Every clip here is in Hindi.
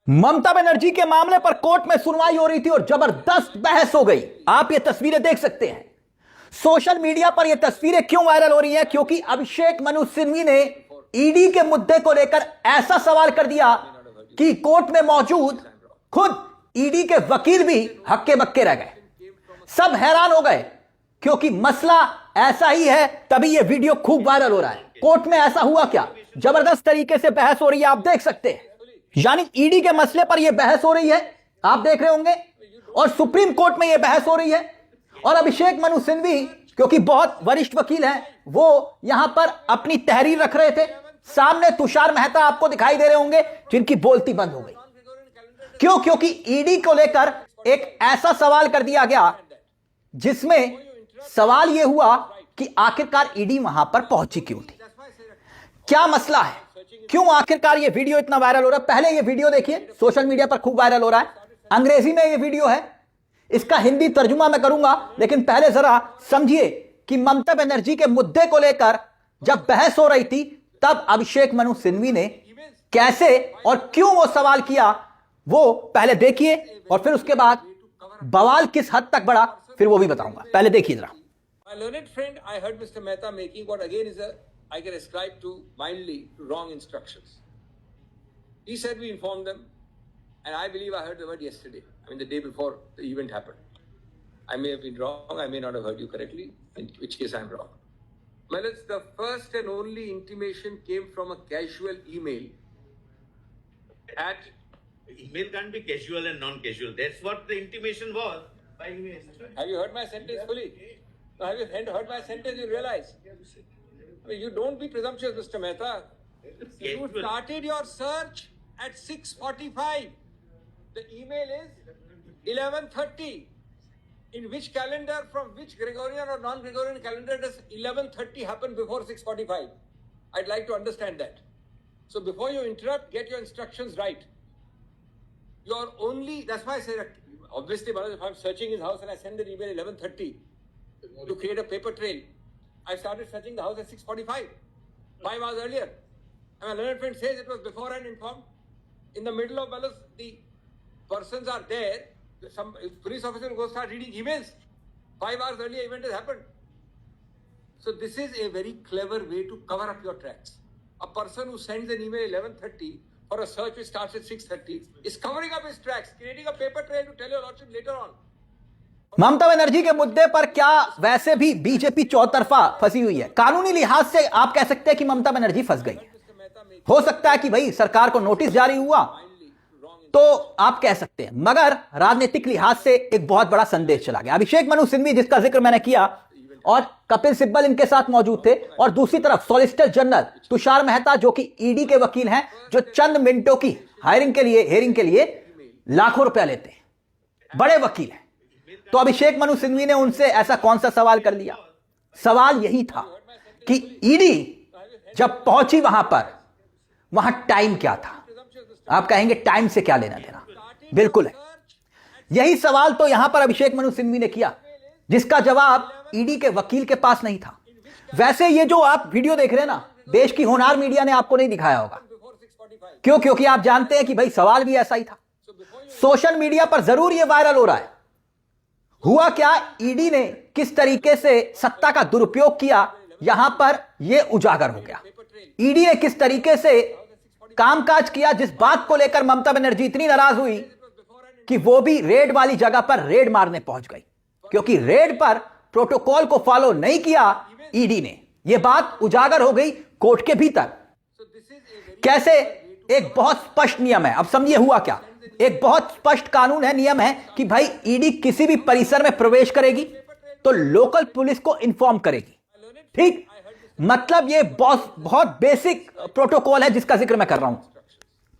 ममता बनर्जी के मामले पर कोर्ट में सुनवाई हो रही थी और जबरदस्त बहस हो गई। आप ये तस्वीरें देख सकते हैं। सोशल मीडिया पर ये तस्वीरें क्यों वायरल हो रही हैं? क्योंकि अभिषेक मनु सिंघवी ने ईडी के मुद्दे को लेकर ऐसा सवाल कर दिया कि कोर्ट में मौजूद खुद ईडी के वकील भी हक्के बक्के रह गए। सब हैरान हो गए क्योंकि मसला ऐसा ही है, तभी ये वीडियो खूब वायरल हो रहा है। कोर्ट में ऐसा हुआ क्या? जबरदस्त तरीके से बहस हो रही है, आप देख सकते हैं। यानी ईडी के मसले पर यह बहस हो रही है, आप देख रहे होंगे, और सुप्रीम कोर्ट में यह बहस हो रही है। और अभिषेक मनु सिंघवी क्योंकि बहुत वरिष्ठ वकील हैं, वो यहां पर अपनी तहरीर रख रहे थे। सामने तुषार मेहता आपको दिखाई दे रहे होंगे, जिनकी बोलती बंद हो गई। क्यों? क्योंकि ईडी को लेकर एक ऐसा सवाल कर दिया गया जिसमें सवाल यह हुआ कि आखिरकार ईडी वहां पर पहुंची क्यों थी, क्या मसला है, क्यों आखिरकार ये वीडियो इतना वायरल हो रहा है। पहले ये वीडियो देखिए, सोशल मीडिया पर खूब वायरल हो रहा है। अंग्रेजी में ये वीडियो है, इसका हिंदी तर्जुमा मैं करूंगा, लेकिन पहले जरा समझिए कि ममता बनर्जी के मुद्दे को लेकर जब बहस हो रही थी, तब अभिषेक मनु सिंघवी ने कैसे और क्यों वो सवाल किया, वो पहले देखिए और फिर उसके बाद बवाल किस हद तक बढ़ा, फिर वो भी बताऊंगा। पहले देखिए जरा। My learned friend, I heard Mr. Mehta making what again is I can ascribe to mildly to wrong instructions. He said we informed them, and I believe I heard the word yesterday. I mean the day before the event happened. I may have been wrong. I may not have heard you correctly. In which case I'm wrong. Well, it's the first and only intimation came from a casual email. At email can't be casual and non-casual. That's what the intimation was by email. have you heard my sentence fully? No, have you heard my sentence? You realize? I mean, you don't be presumptuous, Mr. Mehta. You started your search at 6:45. The email is 11:30. In which calendar, from which Gregorian or non-Gregorian calendar does 11:30 happen before 6:45? I'd like to understand that. So before you interrupt, get your instructions right. You're only, that's why I say that, obviously, if I'm searching his house and I send an email 11:30 to create a paper trail, I started searching the house at 6:45, 5 hours earlier. And my learned friend says it was before and informed. In the middle of Ballas, the persons are there. Some police officer will go start reading emails. 5 hours earlier, event has happened. So this is a very clever way to cover up your tracks. A person who sends an email 11:30 for a search which starts at 6:30 is covering up his tracks, creating a paper trail to tell your lordship later on. Mamata Banerjee के मुद्दे पर क्या वैसे भी बीजेपी चौतरफा फंसी हुई है। कानूनी लिहाज से आप कह सकते हैं कि ममता बनर्जी फंस गई। हो सकता है कि भाई सरकार को नोटिस जारी हुआ तो आप कह सकते हैं, मगर राजनीतिक लिहाज से एक बहुत बड़ा संदेश चला गया। अभिषेक मनु सिंघवी, जिसका जिक्र मैंने किया, और कपिल सिब्बल इनके साथ मौजूद थे, और दूसरी तरफ सॉलिसिटर जनरल तुषार मेहता, जो कि ईडी के वकील हैं, जो चंद मिनटों की हेयरिंग के लिए लाखों रुपया लेते हैं, बड़े वकील हैं। तो अभिषेक मनु सिंघवी ने उनसे ऐसा कौन सा सवाल कर लिया? सवाल यही था कि ईडी जब पहुंची वहां पर, वहां टाइम क्या था? आप कहेंगे टाइम से क्या लेना देना? बिल्कुल है, यही सवाल तो यहां पर अभिषेक मनु सिंघवी ने किया, जिसका जवाब ईडी के वकील के पास नहीं था। वैसे ये जो आप वीडियो देख रहे हैं ना, देश की होनहार मीडिया ने आपको नहीं दिखाया होगा। क्यों? क्योंकि आप जानते हैं कि भाई सवाल भी ऐसा ही था। सोशल मीडिया पर जरूर यह वायरल हो रहा है। हुआ क्या, ईडी ने किस तरीके से सत्ता का दुरुपयोग किया, यहां पर यह उजागर हो गया। ईडी ने किस तरीके से कामकाज किया, जिस बात को लेकर ममता बनर्जी इतनी नाराज हुई कि वो भी रेड वाली जगह पर रेड मारने पहुंच गई, क्योंकि रेड पर प्रोटोकॉल को फॉलो नहीं किया ईडी ने। यह बात उजागर हो गई कोर्ट के भीतर। कैसे? एक बहुत स्पष्ट नियम है। अब समझिए हुआ क्या। एक बहुत स्पष्ट कानून है, नियम है कि भाई ईडी किसी भी परिसर में प्रवेश करेगी तो लोकल पुलिस को इन्फॉर्म करेगी। ठीक, मतलब ये बहुत बेसिक प्रोटोकॉल है जिसका जिक्र मैं कर रहा हूं।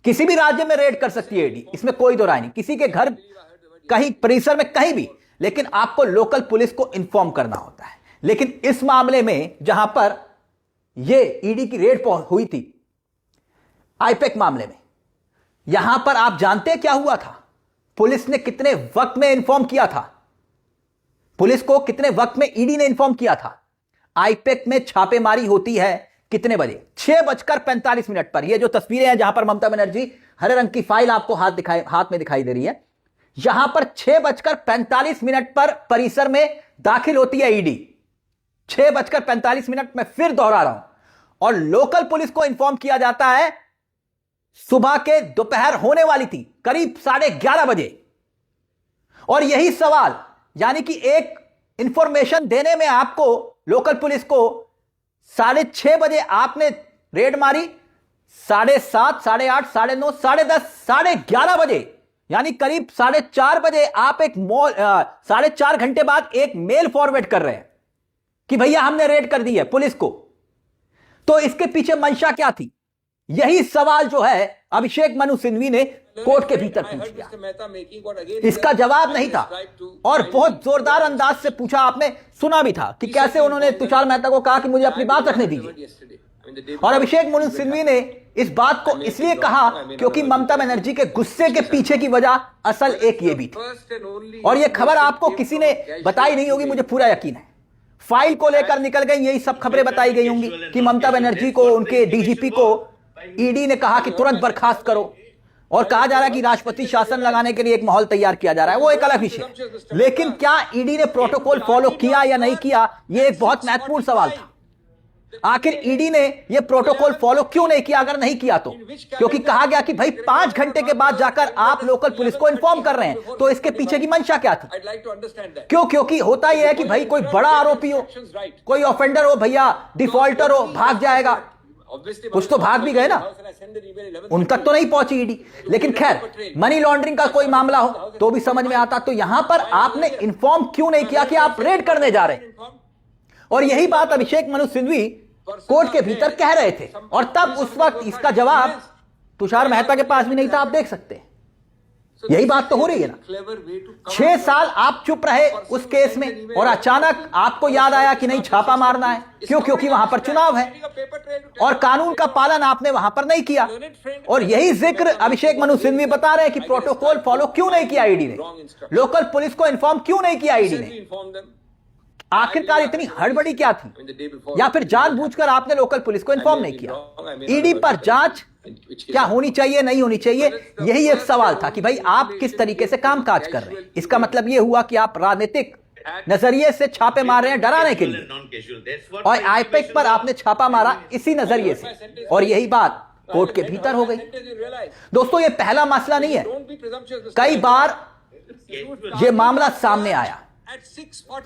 किसी भी राज्य में रेड कर सकती है ईडी, इसमें कोई दो राय नहीं, किसी के घर, कहीं परिसर में, कहीं भी, लेकिन आपको लोकल पुलिस को इन्फॉर्म करना होता है। लेकिन इस मामले में जहां पर यह ईडी की रेड हुई थी, आईपैक मामले में, यहां पर आप जानते हैं क्या हुआ था? पुलिस ने कितने वक्त में इन्फॉर्म किया था? पुलिस को कितने वक्त में ईडी ने इन्फॉर्म किया था? आईपैक में छापेमारी होती है कितने बजे? 6:45 पर। ये जो तस्वीरें हैं जहां पर ममता बनर्जी हरे रंग की फाइल आपको हाथ में दिखाई दे रही है। यहां पर 6:45 पर परिसर में दाखिल होती है ईडी। 6:45 मैं फिर दोहरा रहा हूं। और लोकल पुलिस को इंफॉर्म किया जाता है सुबह के दोपहर होने वाली थी, करीब 11:30 बजे। और यही सवाल, यानी कि एक इंफॉर्मेशन देने में आपको लोकल पुलिस को 6:30 बजे आपने रेड मारी, 7:30, 8:30, 9:30, 10:30, 11:30 बजे, यानी करीब 4:30 बजे आप 4.5 घंटे बाद एक मेल फॉरवर्ड कर रहे हैं कि भैया हमने रेड कर दी है पुलिस को। तो इसके पीछे मंशा क्या थी? यही सवाल जो है अभिषेक मनु सिंघवी ने कोर्ट के भीतर पूछ लिया। इसका जवाब नहीं था और बहुत जोरदार अंदाज से पूछा। आपने सुना भी था कि कैसे उन्होंने तुषार मेहता को कहा कि मुझे अपनी बात रखने दीजिए। और अभिषेक मनु सिंघवी ने इस बात को इसलिए कहा क्योंकि ममता बनर्जी के गुस्से के पीछे की वजह असल एक ये भी थी। और ये खबर आपको किसी ने बताई नहीं होगी, मुझे पूरा यकीन है। फाइल को लेकर निकल गई यही सब खबरें बताई गई होंगी कि ममता बनर्जी को, उनके डीजीपी को ईडी ने कहा कि तुरंत बर्खास्त करो, और कहा जा रहा है कि राष्ट्रपति शासन लगाने के लिए एक माहौल तैयार किया जा रहा है। वो एक अलग विषय है, लेकिन क्या ईडी ने प्रोटोकॉल फॉलो किया या नहीं किया, यह एक बहुत महत्वपूर्ण सवाल था। आखिर ईडी ने यह प्रोटोकॉल फॉलो क्यों नहीं किया? अगर नहीं किया तो क्योंकि कहा गया कि भाई 5 घंटे के बाद जाकर आप लोकल पुलिस को इन्फॉर्म कर रहे हैं, तो इसके पीछे की मंशा क्या थी? क्यों? क्योंकि होता यह है कि भाई कोई बड़ा आरोपी हो, कोई ऑफेंडर हो, भैया डिफॉल्टर हो, भाग जाएगा। कुछ तो भाग भी गए ना, उन तक तो नहीं पहुंची ईडी। लेकिन खैर, मनी लॉन्ड्रिंग का कोई मामला हो तो भी समझ में आता। तो यहां पर आपने इन्फॉर्म क्यों नहीं किया कि आप रेड करने जा रहे हैं? और यही बात अभिषेक मनु सिंघवी कोर्ट के भीतर कह रहे थे। और तब उस वक्त इसका जवाब तुषार मेहता के पास भी नहीं था, आप देख सकते हैं। यही बात तो हो रही है ना। 6 साल आप चुप रहे उस केस में, और अचानक आपको याद आया कि नहीं छापा मारना है। क्यों? क्योंकि वहां पर चुनाव है और कानून का पालन आपने वहां पर नहीं किया। और यही जिक्र अभिषेक मनु सिंघवी बता रहे हैं कि प्रोटोकॉल फॉलो क्यों नहीं किया ईडी ने, लोकल पुलिस को इन्फॉर्म क्यों नहीं किया ईडी ने। आखिरकार इतनी हड़बड़ी क्या थी? या फिर जानबूझकर आपने लोकल पुलिस को इन्फॉर्म नहीं किया? ईडी पर जांच क्या होनी चाहिए, नहीं होनी चाहिए, यही एक सवाल था कि भाई आप किस तरीके से कामकाज कर रहे हैं। इसका मतलब यह हुआ कि आप राजनीतिक नजरिए से छापे मार रहे हैं डराने के लिए, और आईपैक पर आपने छापा मारा इसी नजरिए से, और यही बात कोर्ट के भीतर हो गई। दोस्तों, यह पहला मसला नहीं है, कई बार यह मामला सामने आया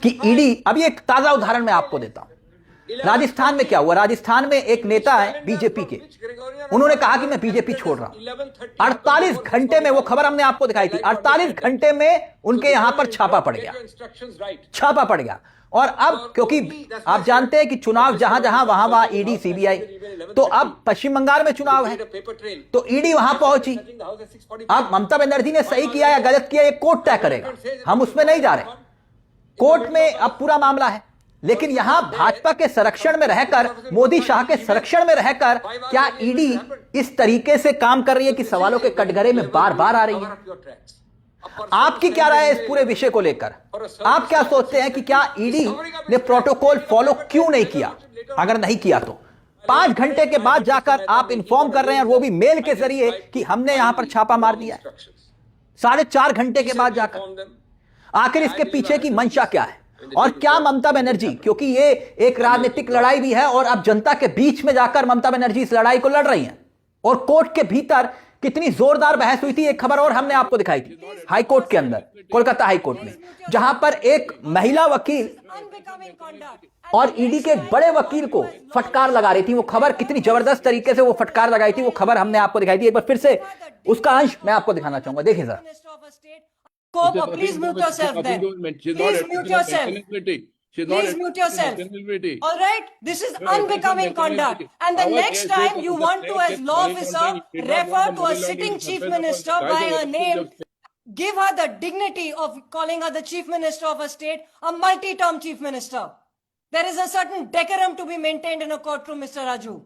कि ईडी। अभी एक ताजा उदाहरण मैं आपको देता हूं। राजस्थान में क्या हुआ? राजस्थान में एक नेता है बीजेपी के, उन्होंने कहा कि मैं बीजेपी छोड़ रहा हूं। 48 घंटे में, वो खबर हमने आपको दिखाई थी, 48 घंटे में उनके यहां पर छापा पड़ गया। और अब क्योंकि आप जानते हैं कि चुनाव जहां जहां वहां ईडी सीबीआई, तो अब पश्चिम बंगाल में चुनाव है तो ईडी वहां पहुंची। अब ममता बनर्जी ने सही किया या गलत किया, ये कोर्ट तय करेगा, हम उसमें नहीं जा रहे। कोर्ट में अब पूरा मामला है। लेकिन यहां भाजपा के संरक्षण में रहकर, मोदी शाह के संरक्षण में रहकर, क्या ईडी इस तरीके से काम कर रही है कि सवालों के कटघरे में बार बार आ रही है? आपकी क्या राय है इस पूरे विषय को लेकर? आप क्या सोचते हैं कि क्या ईडी ने प्रोटोकॉल फॉलो क्यों नहीं किया? अगर नहीं किया तो 5 घंटे के बाद जाकर आप इन्फॉर्म कर रहे हैं, और वो भी मेल के जरिए कि हमने यहां पर छापा मार दिया है। 4.5 घंटे के बाद जाकर आखिर इसके पीछे की मंशा क्या है? और क्या ममता बनर्जी, क्योंकि ये एक राजनीतिक लड़ाई भी है और अब जनता के बीच में जाकर ममता बनर्जी इस लड़ाई को लड़ रही हैं, और कोर्ट के भीतर कितनी जोरदार बहस हुई थी। एक खबर और हमने आपको दिखाई थी हाई कोर्ट के अंदर, कोलकाता हाई कोर्ट में, जहां पर एक महिला वकील और ईडी के एक बड़े वकील को फटकार लगा रही थी। वो खबर कितनी जबरदस्त तरीके से वो फटकार लगाई थी, वो खबर हमने आपको दिखाई थी। एक बार फिर से उसका अंश मैं आपको दिखाना चाहूंगा, देखिए sir. Please mute yourself then. Please mute yourself. Please mute yourself. All right? This is unbecoming conduct. And the next time you want to, as law officer, refer to a sitting chief minister by her name, give her the dignity of calling her the chief minister of a state, a multi-term chief minister. There is a certain decorum to be maintained in a courtroom, Mr. Raju.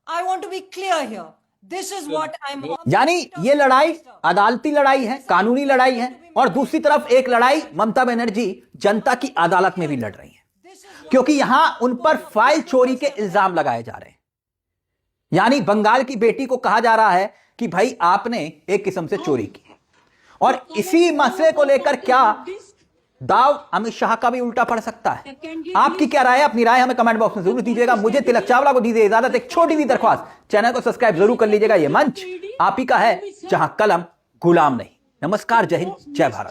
I want to be clear here. This is what I'm. यानी ये लड़ाई अदालती लड़ाई है, कानूनी लड़ाई है, और दूसरी तरफ एक लड़ाई ममता बनर्जी जनता की अदालत में भी लड़ रही है, क्योंकि यहां उन पर फाइल चोरी के इल्जाम लगाए जा रहे हैं। यानी बंगाल की बेटी को कहा जा रहा है कि भाई आपने एक किस्म से चोरी की। और इसी मसले को लेकर क्या दाव अमित शाह का भी उल्टा पड़ सकता है? आपकी क्या राय है? अपनी राय हमें कमेंट बॉक्स में जरूर दीजिएगा। मुझे तिलक चावला को दीजिए इजाजत। एक छोटी सी दरख्वास्त, चैनल को सब्सक्राइब जरूर कर लीजिएगा। यह मंच आप ही का है जहां कलम गुलाम नहीं। नमस्कार, जय हिंद, जय भारत।